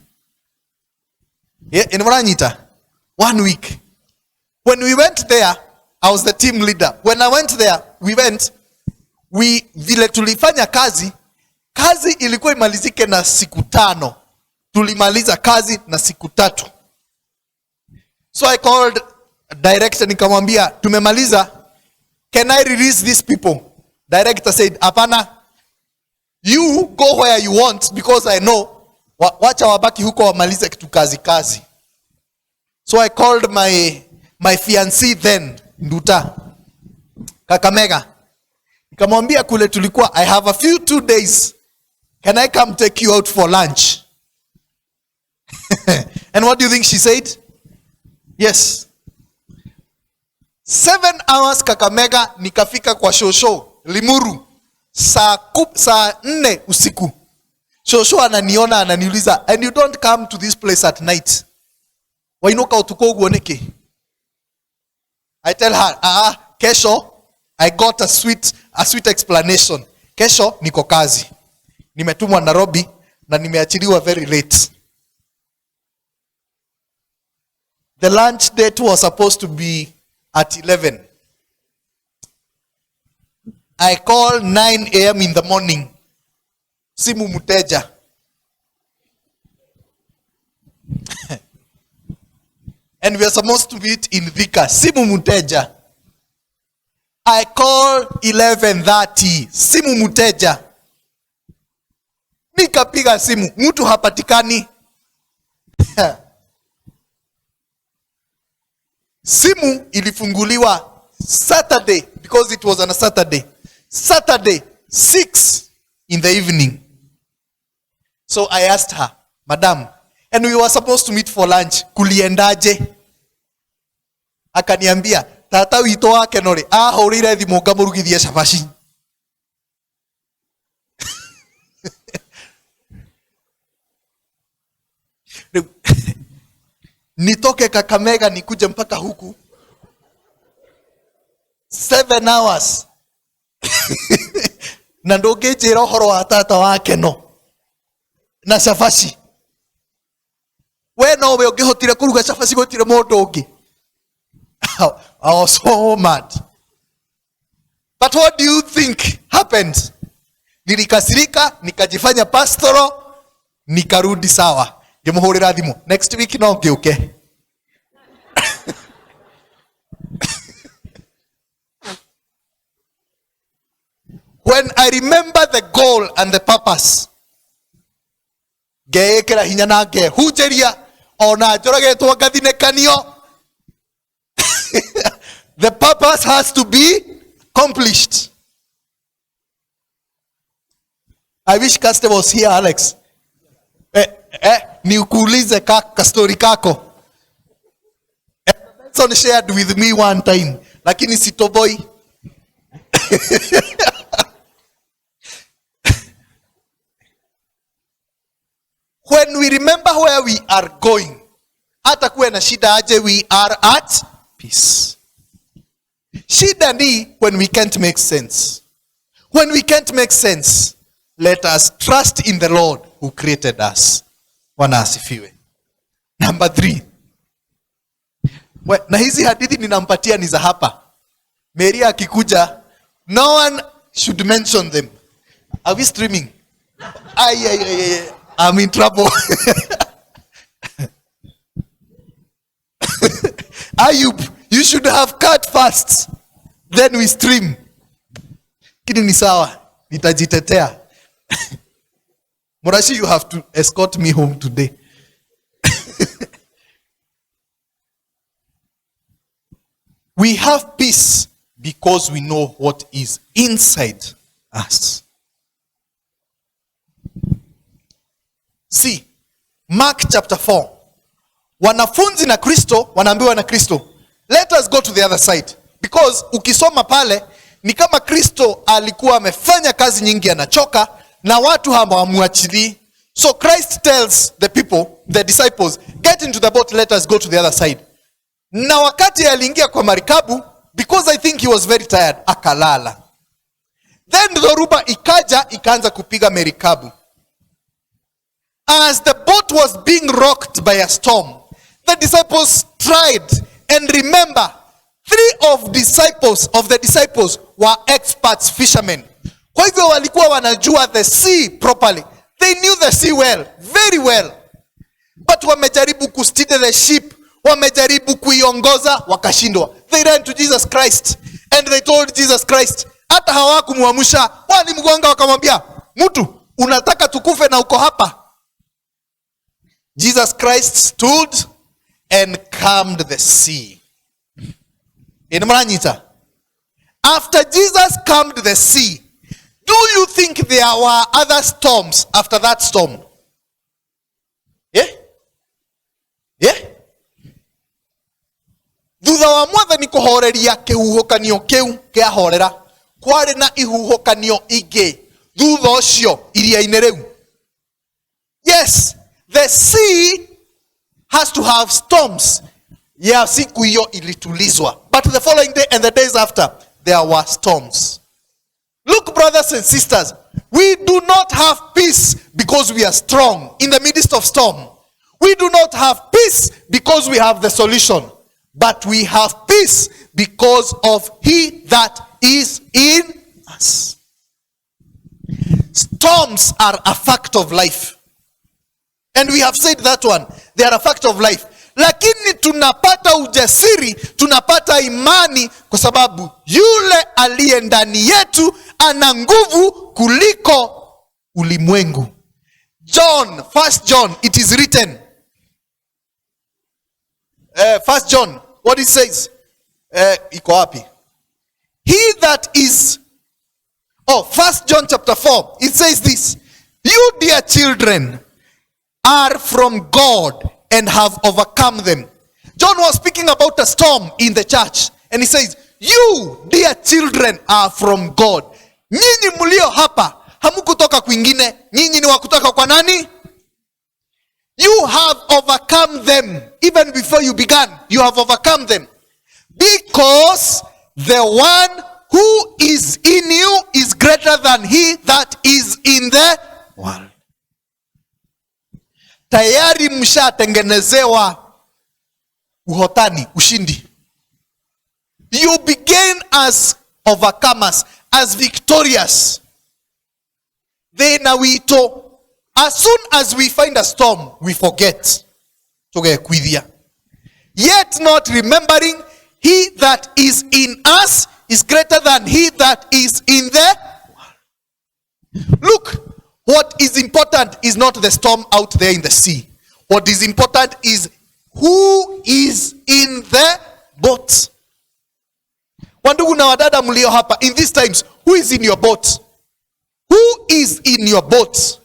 Inamoranyita 1 week. When we went there, I was the team leader. When I went there, vile tulifanya kazi ilikuwa imalizike na siku 5. Tulimaliza kazi na siku 3. So I called director nikamwambia tumemaliza, can I release these people? Director said, apana, you go where you want because I know wacha wabaki huko wamalize kitu kazi. So I called my fiancée then, Nduta Kakamega. Nikamwambia kule tulikuwa, I have a few 2 days. Can I come take you out for lunch? And what do you think she said? Yes. 7 hours Kakamega, nikafika kwa Shosho Limuru saa 4 usiku. Shosho ananiona ananiuliza, and you don't come to this place at night? Wainuka utuko uoneke. I tell her, kesho I got a sweet explanation. Kesho niko kazi. Nimetumwa Nairobi na nimeachiliwa very late. The lunch date was supposed to be at 11. I call 9 a.m. in the morning. Simu mteja. And we are supposed to meet in Thika. Simu mteja. I call 11:30. Simu mteja. Nikapiga simu. Mtu hapatikani. Simu ilifunguliwa Saturday because it was on a Saturday. Saturday 6 in the evening. So I asked her, Madam, and we were supposed to meet for lunch. Kuliendaje? Akaniambia, tata wito wake nori ahurire thimu ngamurugithie cabaci. Nitoke Kakamega nikuje mpaka huku 7 hours. Na ndũngĩnjĩra ũhoro wa tata wake no na cabaci. We nowe ũngĩhotire kũruga cabaci gũtirĩ mũndũ ũngĩ. I was so mad. But what do you think happened? Nilikasirika, nikajifanya pastoral, nikarudi sawa. Ngemuhurira thimu. Next week no ngĩũke. When I remember the goal and the purpose, ngeĩkĩra hinya na ngehunjĩria ona njũragetwo ngathinekanio. The purpose has to be accomplished. I wish Caste was here, Alex. Nikuulize ka story kako. Benson shared with me one time, lakini sitoboi. When we remember where we are going, hata kuwe na shida aje, we are at peace. Shida ni when we can't make sense. When we can't make sense, let us trust in the Lord who created us. Bwana asifiwe. Number 3. Na hizi hadithi ninampatia ni za hapa. Mary akikuja, no one should mention them. Are we streaming? I'm in trouble. Ayub, you should have cut first. Then we stream. Kini ni sawa. Nitajitetea. Murashi, you have to escort me home today. We have peace because we know what is inside us. See, Mark chapter 4. Wanafunzi na Kristo, wanaambiwa na Kristo, let us go to the other side. Because ukisoma pale, ni kama Kristo alikuwa amefanya kazi nyingi anachoka, na watu hawamuachili. So Christ tells the people, the disciples, get into the boat, let us go to the other side. Na wakati aliingia kwa marikabu, because I think he was very tired, akalala. Then dhoruba ikaja, ikaanza kupiga marikabu. As the boat was being rocked by a storm, the disciples tried, and remember, 3 of the disciples were experts fishermen. Kwa hivyo walikuwa wanajua the sea properly. They knew the sea well, very well. But wamejaribu kustidi the ship, wamejaribu kuiongoza, wakashindwa. They ran to Jesus Christ and they told Jesus Christ, hata hawakumuamsha, walimgonga wakamwambia, mtu, unataka tukufe na uko hapa? Jesus Christ stood and calmed the sea. After Jesus calmed the sea, do you think there were other storms after that storm? Yeah? Yeah? Thutha wa Mwathani kuhoreria kihuhokanio kiu kiahorera, kwari na ihuhokanio ingi thutha ucio iria-ini riu. Yes, the sea has to have storms. Yeah, siku hiyo ilitulizwa. But the following day and the days after, there were storms. Look, brothers and sisters, we do not have peace because we are strong in the midst of storm. We do not have peace because we have the solution, but we have peace because of he that is in us. Storms are a fact of life. And we have said that one. They are a fact of life. Lakini tunapata ujasiri, tunapata imani kwa sababu yule aliye ndani yetu ana nguvu kuliko ulimwengu. John, 1 John, it is written. 1 John, what it says? Iko wapi? He that is, 1 John chapter 4, it says this. You dear children are from God and have overcome them. John was speaking about a storm in the church. And he says, you dear children are from God. Nyinyi mulio hapa, hamukutoka kwingine. Nyinyi ni wakutoka kwa nani? You have overcome them. Even before you began, you have overcome them. Because the one who is in you is greater than he that is in the world. Tayari mshatengenezewa uhotani, ushindi. You begin as overcomers, as victorious. Then awito. As soon as we find a storm, we forget. Yet not remembering he that is in us is greater than he that is in the world. Look, what is important is not the storm out there in the sea. What is important is who is in the boat. Wandugu na wadada mlio hapa, in these times, who is in your boat? Who is in your boat?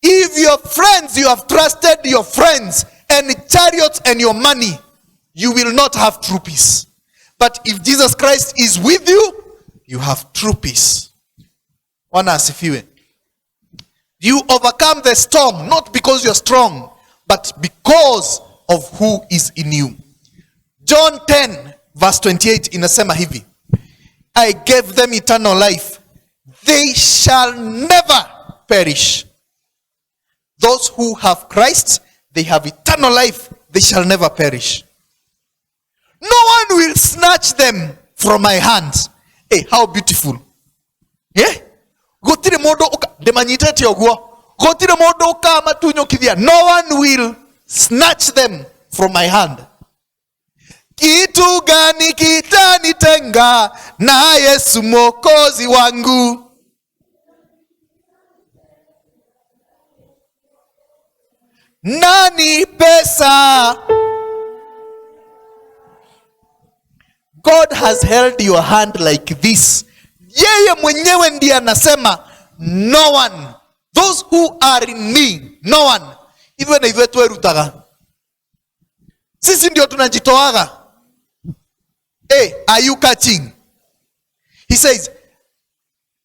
If your friends, you have trusted your friends and chariots and your money, you will not have true peace. But if Jesus Christ is with you, you have true peace. Wana asifiwe. You overcome the storm, not because you're strong, but because of who is in you. John 10, verse 28, inasema hivi. I gave them eternal life. They shall never perish. Those who have Christ, they have eternal life. They shall never perish. No one will snatch them from my hands. Hey, how beautiful. Yeah? Gotire modo oka demanyitete ogwo. Gotire modo oka matunyo kithia. No one will snatch them from my hand. Kitu gani kitanitenga na Yesu Mwokozi wangu? Nani pesa? God has held your hand like this. Yeye mwenyewe ndiye anasema no one. Those who are in me, no one. Hivyo na hivyo tuerutaga. Sisi ndio tunajitoaga. Hey, are you catching? He says,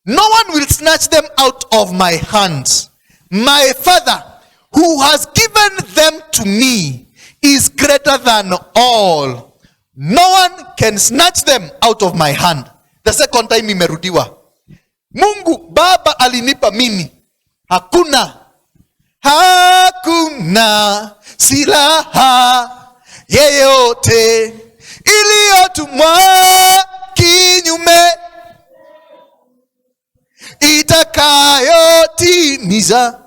no one will snatch them out of my hands. My Father, who has given them to me, is greater than all. No one can snatch them out of my hand. The second time imerudiwa. Mungu Baba alinipa mimi. Hakuna silaha yeyote iliyotumwa kinyume itakayotimiza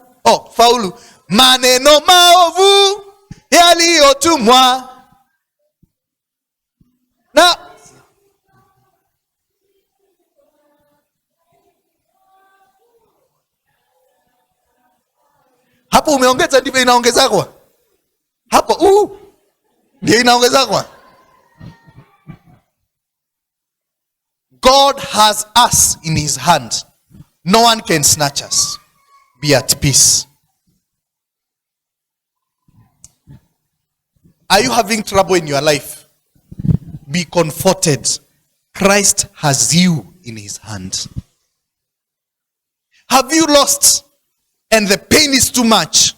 faulu maneno maovu yaliyotumwa na hapo umeongeza ndivyo inaongezwa. Hapo ndio inaongezwa. God has us in his hand. No one can snatch us. Be at peace. Are you having trouble in your life? Be comforted. Christ has you in his hand. Have you lost and the pain is too much?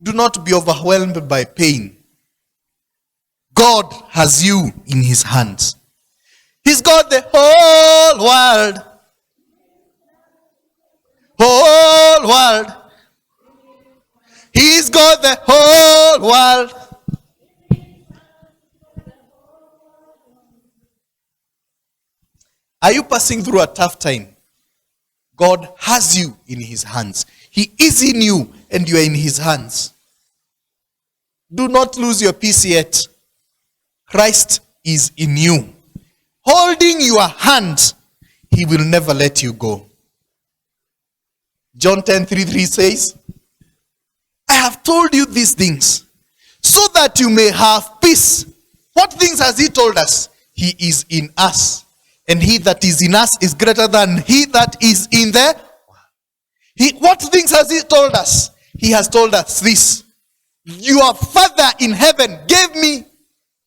Do not be overwhelmed by pain. God has you in his hands. He's got the whole world. Whole world. He's got the whole world. Are you passing through a tough time? God has you in his hands. He is in you and you are in his hands. Do not lose your peace yet. Christ is in you. Holding your hand, he will never let you go. John 10:33 says, I have told you these things so that you may have peace. What things has he told us? He is in us. And he that is in us is greater than he that is in the world. What things has he told us? He has told us this. Your Father in heaven gave me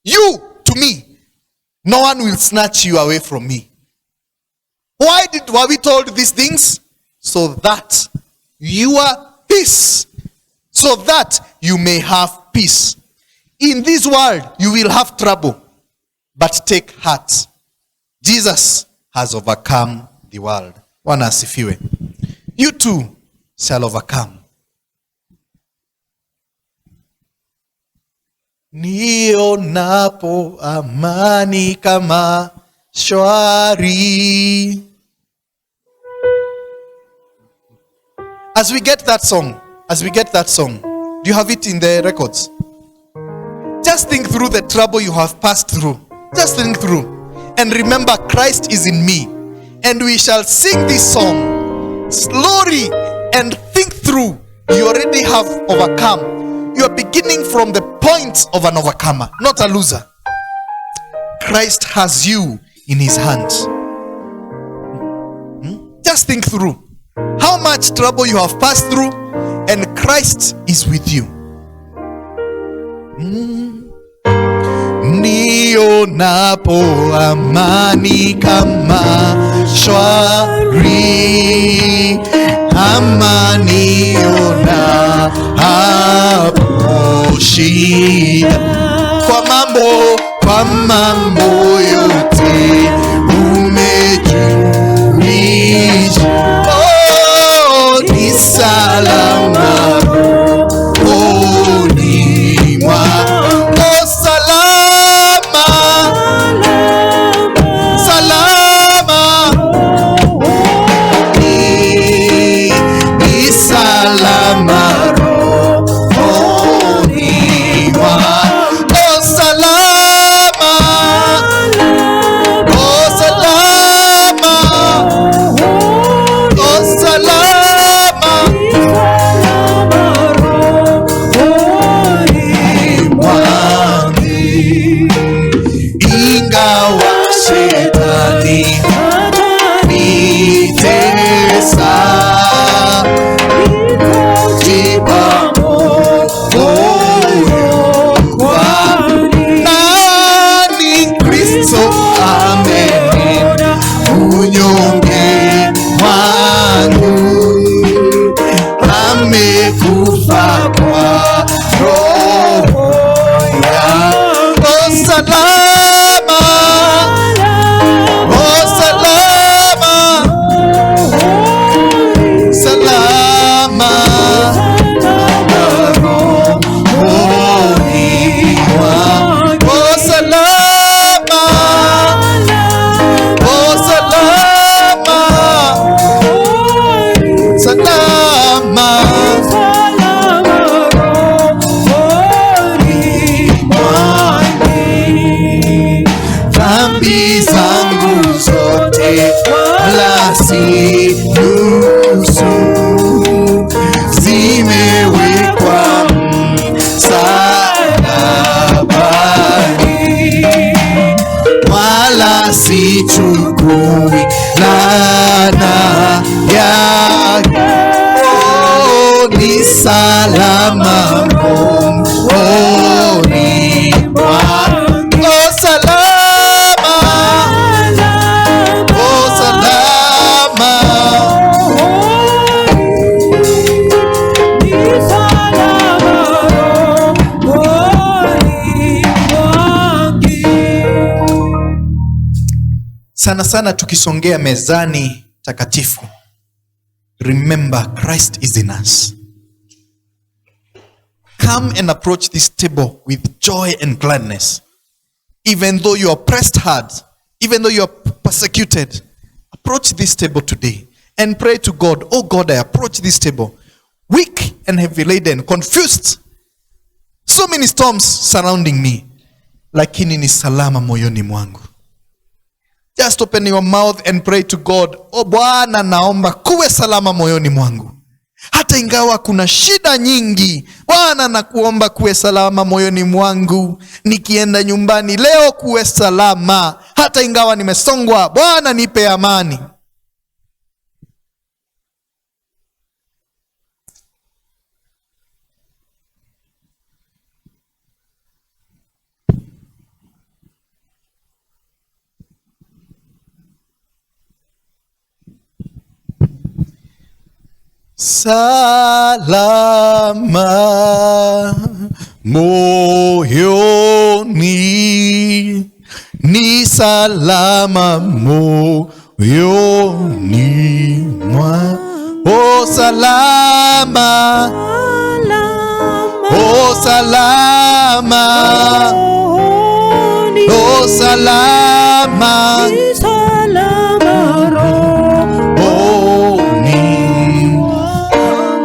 you to me. No one will snatch you away from me. Why were we told these things? So that your peace, so that you may have peace. In this world, you will have trouble, but take heart. Jesus has overcome the world. Bwana asifiwe. You too shall overcome. Nionapo amani kama shwari. As we get that song, do you have it in the records? Just think through the trouble you have passed through. Just think through. And remember, Christ is in me. And we shall sing this song slowly and think through. You already have overcome. You are beginning from the point of an overcomer, not a loser. Christ has you in his hands. Just think through how much trouble you have passed through, and Christ is with you. Nionapo amani kama shwari, amani ona hapo shida. Kwa mambo yote umejulisha. Oh, ni salama rohoni mwangu. Oh, salama, salama. Ni salama rohoni mwangu. Oh, salama. Oh, salama. Oh, salama. Ingawa shetani nitesa, jipa moyo kwani nani Kristo ameniona unyonge wangu, amekufa kwa roho yangu. Oh, salama. Oh, salama. Salama. Rohoni mwangu. Oh, salama. Oh, salama. Salama. Dhambi zangu zote wala si nusu, zimewekwa msalabani, wala sichukui laana yake. Oh, ni salama rohoni mwangu. Oh, salama. Oh, salama. Sana sana tukisongea mezani takatifu, remember Christ is in us. Come and approach this table with joy and gladness. Even though you are pressed hard, even though you are persecuted, approach this table today and pray to God. Oh God, I approach this table weak and heavy laden, confused. So many storms surrounding me. Lakini ni salama moyoni mwangu. Just open your mouth and pray to God. Oh Bwana, naomba kuwe salama moyoni mwangu. Hata ingawa kuna shida nyingi, Bwana nakuomba kuwe salama moyoni mwangu. Nikienda nyumbani leo kuwe salama. Hata ingawa nimesongwa, Bwana nipe amani. Salama moyoni, ni salama moyoni mwa. Oh salama, oh salama, oh salama,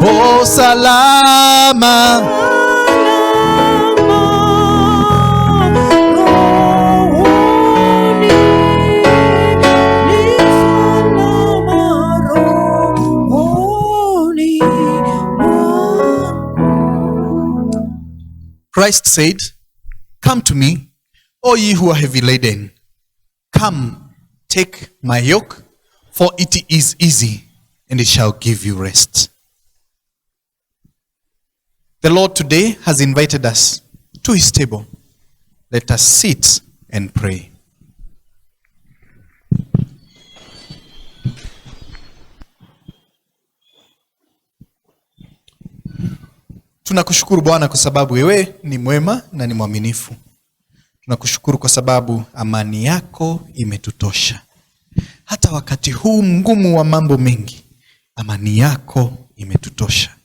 oh salama, Christ said, come to me, all ye who are heavy laden. Come, take my yoke, for it is easy, and it shall give you rest. The Lord today has invited us to his table. Let us sit and pray. Tunakushukuru Bwana kwa sababu wewe ni mwema na ni mwaminifu. Tunakushukuru kwa sababu amani yako imetutosha. Hata wakati huu mgumu wa mambo mengi, amani yako imetutosha.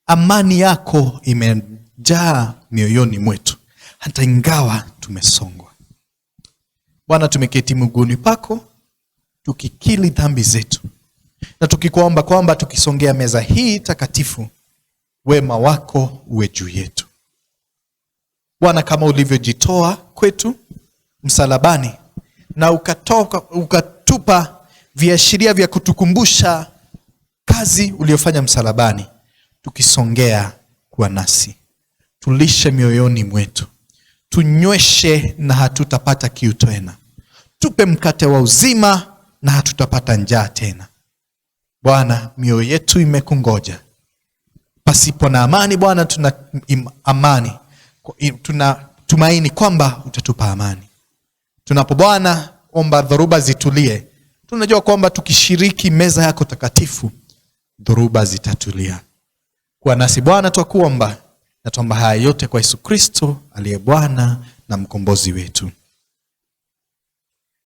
Amani yako imejaa mioyoni mwetu, hata ingawa tumesongwa. Bwana, tumeketi miguuni pako, tukikiri dhambi zetu, na tukikuomba kwamba tukisongea meza hii takatifu, wema wako uwe juu yetu. Bwana, kama ulivyojitoa kwetu msalabani, na ukatupa viashiria vya kutukumbusha kazi uliyofanya msalabani, tukisongea kuwa nasi. Tulishe mioyoni mwetu, tunyweshe na hatutapata kiu tena. Tupe mkate wa uzima na hatutapata njaa tena. Bwana, mioyo yetu imekungoja. Pasipo na amani Bwana, tuna amani. Tunatumaini kwamba utatupa amani. Tunapo Bwana omba dhoruba zitulie, tunajua kwamba tukishiriki meza yako takatifu, dhoruba zitatulia. Kwa nasi Bwana twakuomba, na tuomba haya yote kwa Yesu Kristo aliye Bwana na mkombozi wetu.